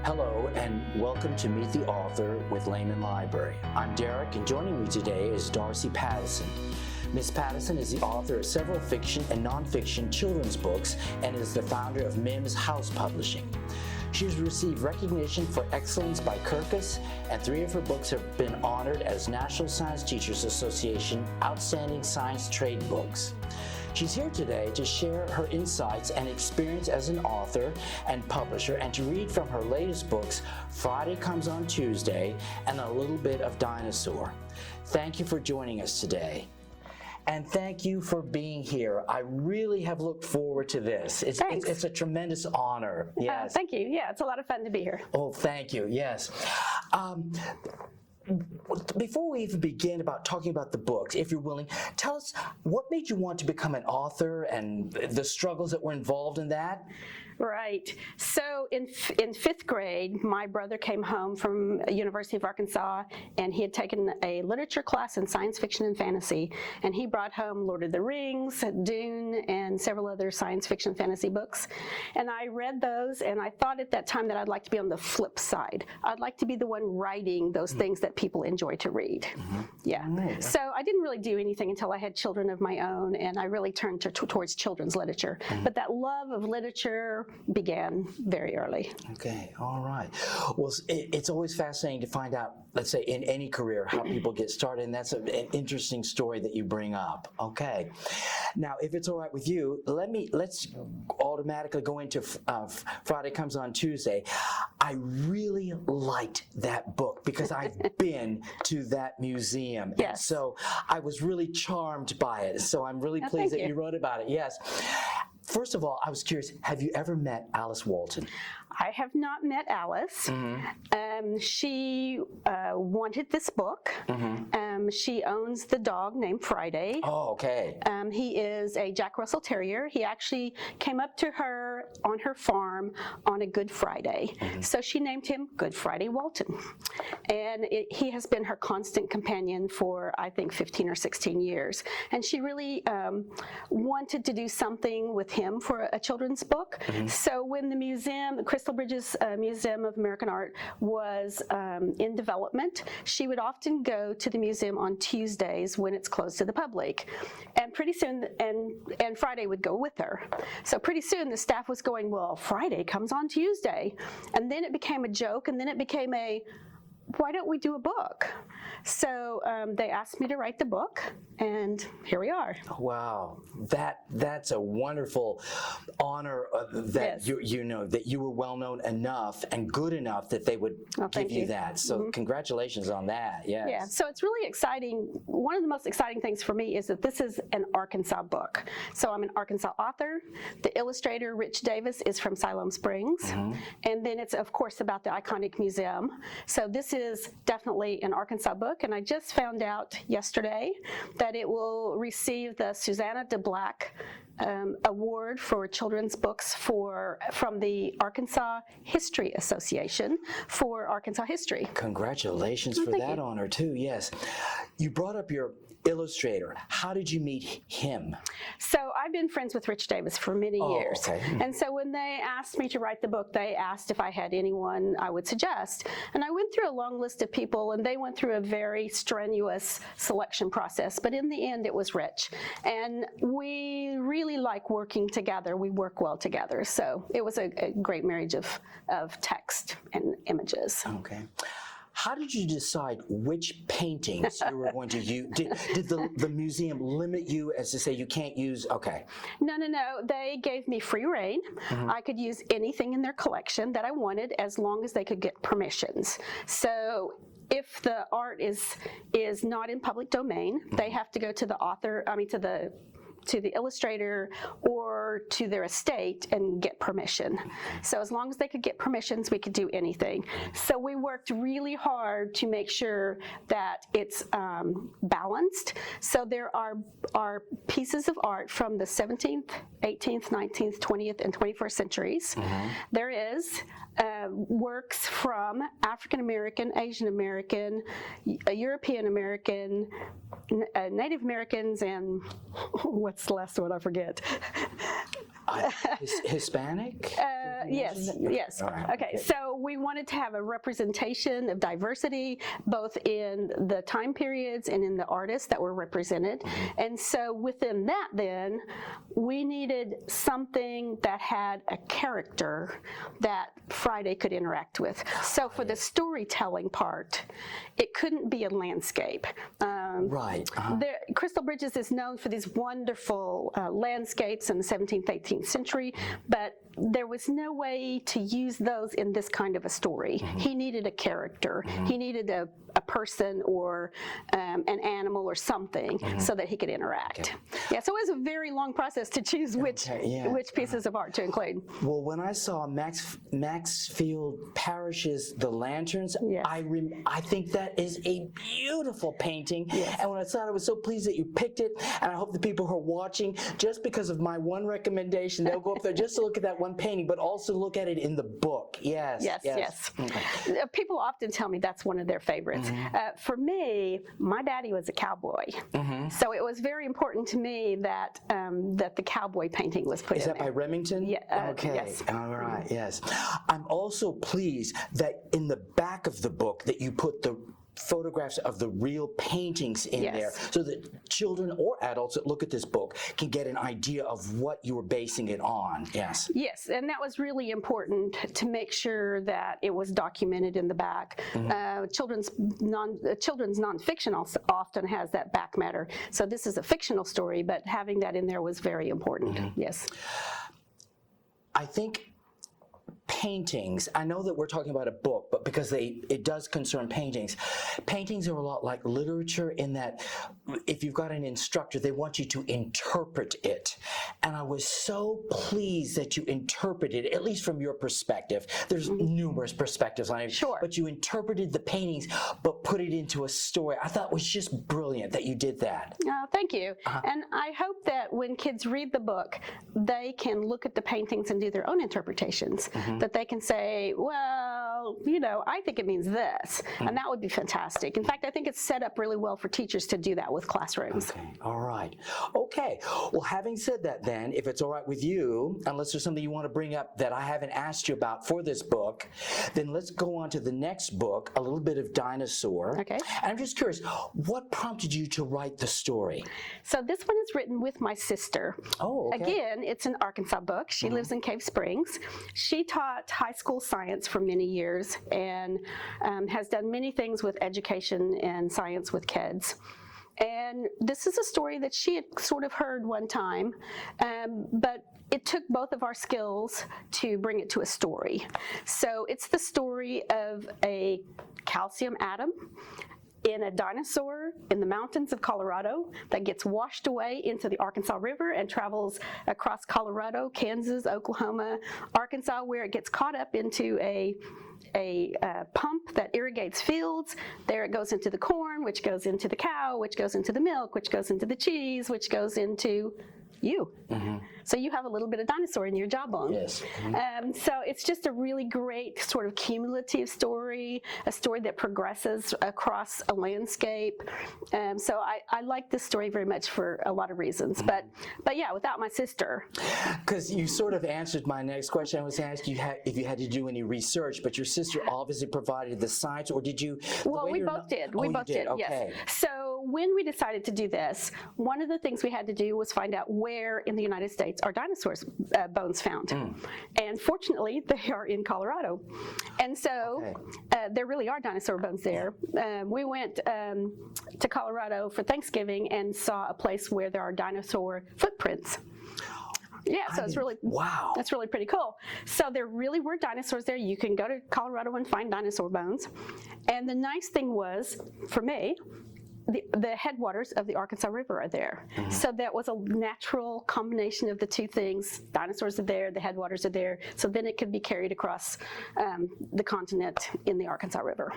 Hello and welcome to Meet the Author with Lehman Library. I'm Derek and joining me today is Darcy Pattison. Ms. Pattison is the author of several fiction and nonfiction children's books and is the founder of Mims House Publishing. She's received recognition for excellence by Kirkus, and 3 of her books have been honored as National Science Teachers Association Outstanding Science Trade Books. She's here today to share her insights and experience as an author and publisher and to read from her latest books, Friday Comes on Tuesday and A Little Bit of Dinosaur. Thank you for joining us today. And thank you for being here. I really have looked forward to this. It's a tremendous honor. Yes. Thank you. Yeah, it's a lot of fun to be here. Oh, thank you. Yes. Before we even begin about talking about the books, if you're willing, tell us what made you want to become an author and the struggles that were involved in that? Right. So in 5th grade, my brother came home from University of Arkansas, and he had taken a literature class in science fiction and fantasy, and he brought home Lord of the Rings, Dune, and several other science fiction fantasy books. And I read those, and I thought at that time that I'd like to be on the flip side. I'd like to be the one writing those things that people enjoy to read. Mm-hmm. Yeah. Mm-hmm. So I didn't really do anything until I had children of my own, and I really turned towards children's literature. Mm-hmm. But that love of literature began very early. Okay, all right. Well, it's always fascinating to find out, let's say, in any career, how people get started, and that's an interesting story that you bring up. Okay. Now, if it's all right with you, let's automatically go into Friday Comes on Tuesday. I really liked that book because I've been to that museum. Yes. And so I was really charmed by it. So I'm really pleased that you wrote about it. Yes. First of all, I was curious, have you ever met Alice Walton? I have not met Alice. Mm-hmm. She wanted this book. Mm-hmm. She owns the dog named Friday. Oh, okay. He is a Jack Russell Terrier. He actually came up to her on her farm on a Good Friday. Mm-hmm. So she named him Good Friday Walton. And he has been her constant companion for, I think, 15 or 16 years. And she really wanted to do something with him for a children's book. Mm-hmm. So when the museum, the Crystal Bridges Museum of American Art, was in development, she would often go to the museum on Tuesdays when it's closed to the public. And pretty soon, and Friday would go with her. So pretty soon the staff was going, well, Friday comes on Tuesday. And then it became a joke, and then it became why don't we do a book? So they asked me to write the book, and here we are. Wow, that's a wonderful honor that yes. that you were well known enough and good enough that they would give you that. So mm-hmm. Congratulations on that. Yes. Yeah. So it's really exciting. One of the most exciting things for me is that this is an Arkansas book. So I'm an Arkansas author. The illustrator, Rich Davis, is from Siloam Springs, mm-hmm. and then it's of course about the iconic museum. So this is definitely an Arkansas book, and I just found out yesterday that it will receive the Susanna DeBlack Award for children's books from the Arkansas History Association for Arkansas history. Congratulations for that honor too. Yes. You brought up your illustrator. How did you meet him? So I've been friends with Rich Davis for many years. Okay. And so when they asked me to write the book, they asked if I had anyone I would suggest. And I went through a long list of people, and they went through a very strenuous selection process. But in the end, it was Rich. And we really like working together. We work well together. So it was a great marriage of text and images. Okay. How did you decide which paintings you were going to use? Did the museum limit you as to say you can't use, okay. No. They gave me free rein. Mm-hmm. I could use anything in their collection that I wanted as long as they could get permissions. So if the art is not in public domain, mm-hmm. they have to go to the author, to the illustrator or to their estate and get permission. So as long as they could get permissions, we could do anything. So we worked really hard to make sure that it's balanced. So there are pieces of art from the 17th, 18th, 19th, 20th, and 21st centuries. Mm-hmm. There is works from African American, Asian American, European American, Native Americans, and what's the last one I forget? Hispanic? Yes, yes. All right, Okay, so we wanted to have a representation of diversity, both in the time periods and in the artists that were represented. And so within that then, we needed something that had a character that Friday could interact with. So for the storytelling part, it couldn't be a landscape. Right. Crystal Bridges is known for these wonderful landscapes in the 17th, 18th century, but there was no way to use those in this kind of a story. He needed a character. He needed a person or an animal or something so that he could interact. Yeah, so it was a very long process to choose which pieces of art to include. Well, when I saw Maxfield Parrish's The Lanterns, I think that is a beautiful painting. And when I saw it, I was so pleased that you picked it. And I hope the people who are watching, just because of my one recommendation, they'll go up there just to look at that one painting, but also look at it in the book. Yes. People often tell me that's one of their favorites. For me, my daddy was a cowboy, so it was very important to me that that the cowboy painting was put in there. Is that by Remington? Yeah. Okay. Yes. All right. Yes. I'm also pleased that in the back of the book that you put the photographs of the real paintings in there, so that children or adults that look at this book can get an idea of what you were basing it on. Yes, and that was really important to make sure that it was documented in the back. Children's nonfiction also often has that back matter. So this is a fictional story, but having that in there was very important. Yes. I think paintings, I know that we're talking about a book, but because it does concern paintings are a lot like literature in that if you've got an instructor, they want you to interpret it. And I was so pleased that you interpreted, at least from your perspective. There's numerous perspectives on it, but you interpreted the paintings, but put it into a story. I thought it was just brilliant that you did that. Oh, thank you. And I hope that when kids read the book, they can look at the paintings and do their own interpretations. That they can say, well, I think it means this, and that would be fantastic. In fact, I think it's set up really well for teachers to do that with classrooms. Okay, all right. Okay, well, having said that then, if it's all right with you, unless there's something you want to bring up that I haven't asked you about for this book, then let's go on to the next book, A Little Bit of Dinosaur. Okay. And I'm just curious, what prompted you to write the story? So this one is written with my sister. Oh, okay. Again, it's an Arkansas book. She lives in Cave Springs. She taught high school science for many years and has done many things with education and science with kids. And this is a story that she had sort of heard one time, but it took both of our skills to bring it to a story. So it's the story of a calcium atom in a dinosaur in the mountains of Colorado that gets washed away into the Arkansas River and travels across Colorado, Kansas, Oklahoma, Arkansas, where it gets caught up into a pump that irrigates fields. There it goes into the corn, which goes into the cow, which goes into the milk, which goes into the cheese, which goes into you. So you have a little bit of dinosaur in your jawbone. Yes. So it's just a really great sort of cumulative story, a story that progresses across a landscape. So I like this story very much for a lot of reasons. But yeah, without my sister. Because you sort of answered my next question. I was asking you if you had to do any research, but your sister obviously provided the science, or did you? Well, we both did. We both did. Okay. Yes. So when we decided to do this, one of the things we had to do was find out where in the United States are dinosaurs' bones found. And fortunately, they are in Colorado. And so there really are dinosaur bones there. We went to Colorado for Thanksgiving and saw a place where there are dinosaur footprints. Yeah, so it's really, wow. That's really pretty cool. So there really were dinosaurs there. You can go to Colorado and find dinosaur bones. And the nice thing was, for me, the headwaters of the Arkansas River are there. So that was a natural combination of the two things. Dinosaurs are there, the headwaters are there. So then it could be carried across the continent in the Arkansas River.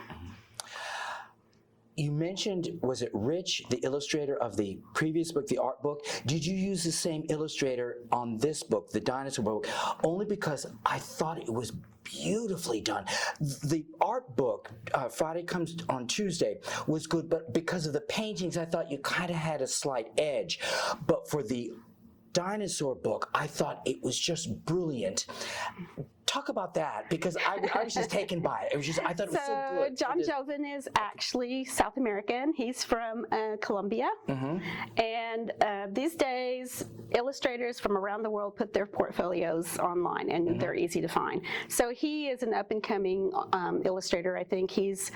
You mentioned, was it Rich, the illustrator of the previous book, the art book? Did you use the same illustrator on this book, the dinosaur book? Only because I thought it was beautifully done. The art book, Friday Comes on Tuesday, was good, but because of the paintings, I thought you kind of had a slight edge. But for the Dinosaur book, I thought it was just brilliant. Talk about that, because I was just taken by it. It was just, I thought it was so good. John Joven is actually South American. He's from Colombia. And these days, illustrators from around the world put their portfolios online, and they're easy to find. So he is an up-and-coming illustrator. I think he's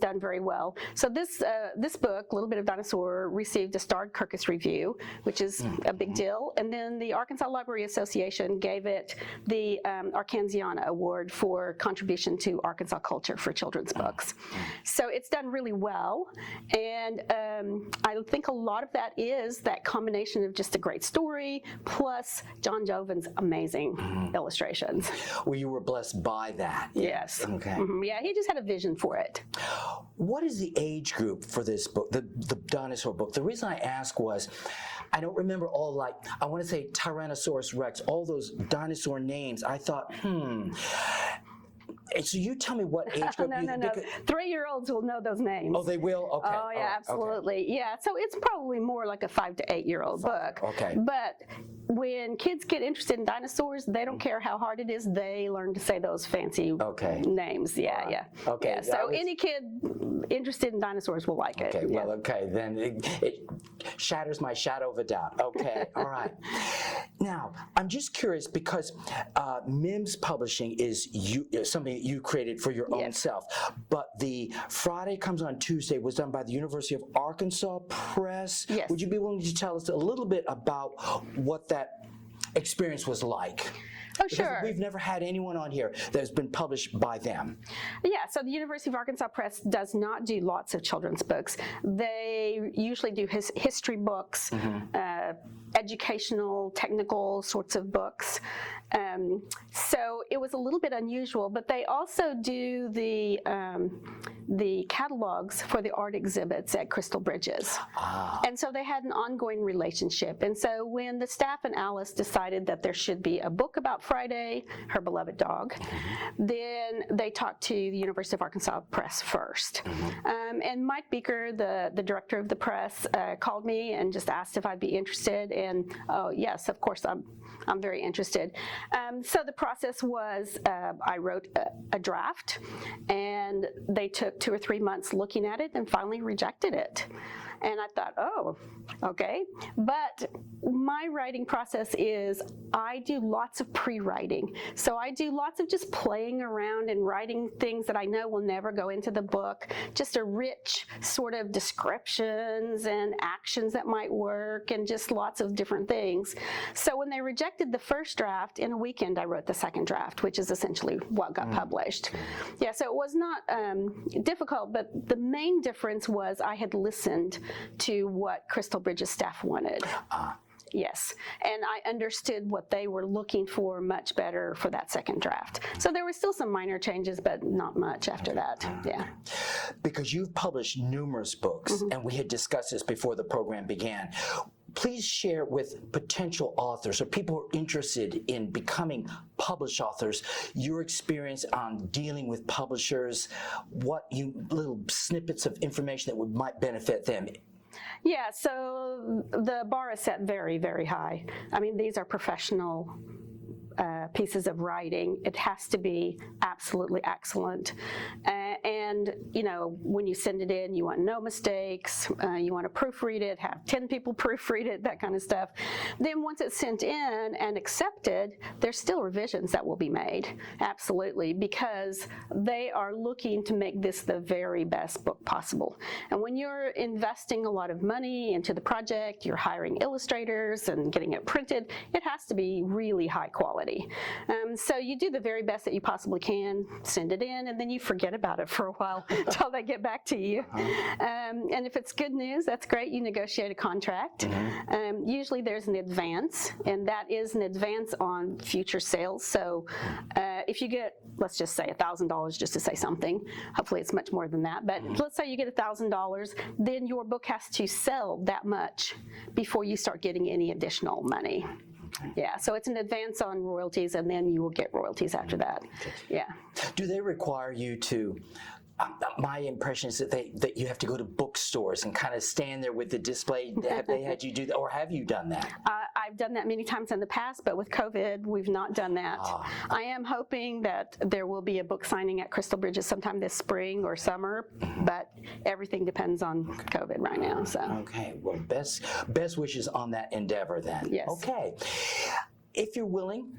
done very well. So this book, Little Bit of Dinosaur, received a starred Kirkus review, which is a big deal. And then the Arkansas Library Association gave it the Arkansas Award for contribution to Arkansas culture for children's books. So it's done really well, and I think a lot of that is that combination of just a great story plus John Joven's amazing illustrations. Well, you were blessed by that. Yes. Okay. Yeah, he just had a vision for it. What is the age group for this book, the dinosaur book? The reason I ask was, I don't remember all, like, I want to say Tyrannosaurus Rex, all those dinosaur names. I thought, So you tell me what age group. No. 3-year-olds will know those names. Oh, they will? Okay. Oh, yeah, absolutely. Okay. Yeah, so it's probably more like a 5 to 8-year-old book. Okay. But when kids get interested in dinosaurs, they don't care how hard it is. They learn to say those fancy names. Yeah, yeah. Okay. Yeah, so any kid interested in dinosaurs will like it. Okay, well, okay, then it shatters my shadow of a doubt. Okay, all right. Now, I'm just curious, because Mims Publishing is something that you created for your own self, but the Friday Comes on Tuesday was done by the University of Arkansas Press. Yes. Would you be willing to tell us a little bit about what that experience was like? Oh, Because sure. we've never had anyone on here that has been published by them. Yeah, so the University of Arkansas Press does not do lots of children's books. They usually do history books, educational, technical sorts of books. So it was a little bit unusual, but they also do the catalogs for the art exhibits at Crystal Bridges. And so they had an ongoing relationship. And so when the staff and Alice decided that there should be a book about Friday, her beloved dog, then they talked to the University of Arkansas Press first. And Mike Beaker, the director of the press, called me and just asked if I'd be interested. And oh, yes, of course, I'm very interested. So the process was I wrote a draft, and they took 2 or 3 months looking at it and finally rejected it. And I thought, oh, okay. But my writing process is I do lots of pre-writing. So I do lots of just playing around and writing things that I know will never go into the book, just a rich sort of descriptions and actions that might work and just lots of different things. So when they rejected the first draft, in a weekend I wrote the second draft, which is essentially what got published. Yeah, so it was not difficult, but the main difference was I had listened to what Crystal Bridges staff wanted. Yes, and I understood what they were looking for much better for that second draft. So there were still some minor changes, but not much after that, yeah. Because you've published numerous books, and we had discussed this before the program began. Please share with potential authors or people who are interested in becoming published authors your experience on dealing with publishers, little snippets of information that might benefit them. Yeah, so the bar is set very, very high. I mean, these are professional pieces of writing. It has to be absolutely excellent. And, you know, when you send it in, you want no mistakes. You want to proofread it, have 10 people proofread it, that kind of stuff. Then once it's sent in and accepted, there's still revisions that will be made. Absolutely, because they are looking to make this the very best book possible. And when you're investing a lot of money into the project, you're hiring illustrators and getting it printed, it has to be really high quality. So you do the very best that you possibly can, send it in, and then you forget about it for a while until they get back to you. And if it's good news, that's great. You negotiate a contract. Usually there's an advance, and that is an advance on future sales. So if you get, let's just say $1,000 just to say something, hopefully it's much more than that, but let's say you get $1,000, then your book has to sell that much before you start getting any additional money. Yeah, so it's an advance on royalties, and then you will get royalties after that. Yeah. Do they require you to My impression is that you have to go to bookstores and kind of stand there with the display. Have they had you do that, or have you done that? I've done that many times in the past, but with COVID, we've not done that. I am hoping that there will be a book signing at Crystal Bridges sometime this spring or summer, but everything depends on COVID right now. So. Okay, well, best wishes on that endeavor then. Yes. Okay. If you're willing,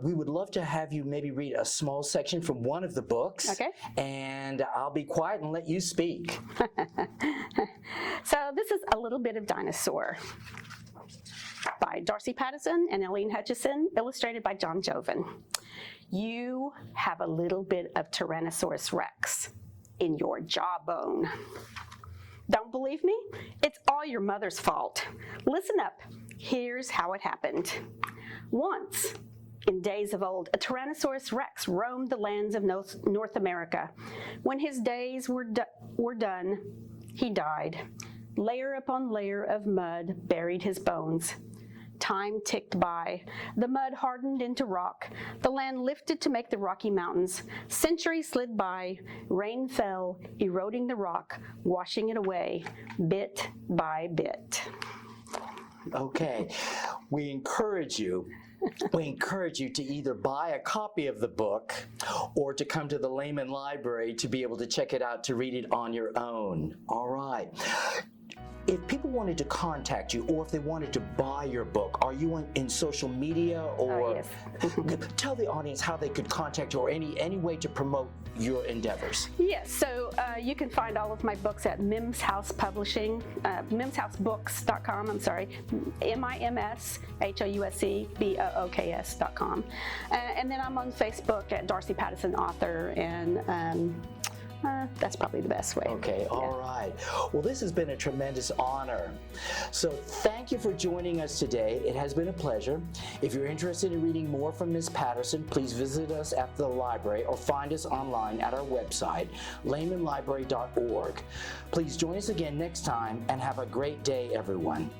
we would love to have you maybe read a small section from one of the books. Okay. And I'll be quiet and let you speak. So this is A Little Bit of Dinosaur by Darcy Pattison and Eileen Hutchison, illustrated by John Joven. You have a little bit of Tyrannosaurus Rex in your jawbone. Don't believe me? It's all your mother's fault. Listen up. Here's how it happened. Once, in days of old, a Tyrannosaurus Rex roamed the lands of North America. When his days were done, he died. Layer upon layer of mud buried his bones. Time ticked by. The mud hardened into rock. The land lifted to make the Rocky Mountains. Centuries slid by. Rain fell, eroding the rock, washing it away, bit by bit. Okay, we encourage you to either buy a copy of the book or to come to the Lehman Library to be able to check it out, to read it on your own. All right. If people wanted to contact you, or if they wanted to buy your book, are you in social media, or Yes. Tell the audience how they could contact you, or any way to promote your endeavors? Yes, so you can find all of my books at Mims House Publishing, MimsHouseBooks.com, I'm sorry, MimsHousebooks.com. And then I'm on Facebook at Darcy Pattison Author, and that's probably the best way. Okay, all right. Well, this has been a tremendous honor. So thank you for joining us today. It has been a pleasure. If you're interested in reading more from Ms. Pattison, please visit us at the library or find us online at our website, lehmanlibrary.org. Please join us again next time, and have a great day, everyone.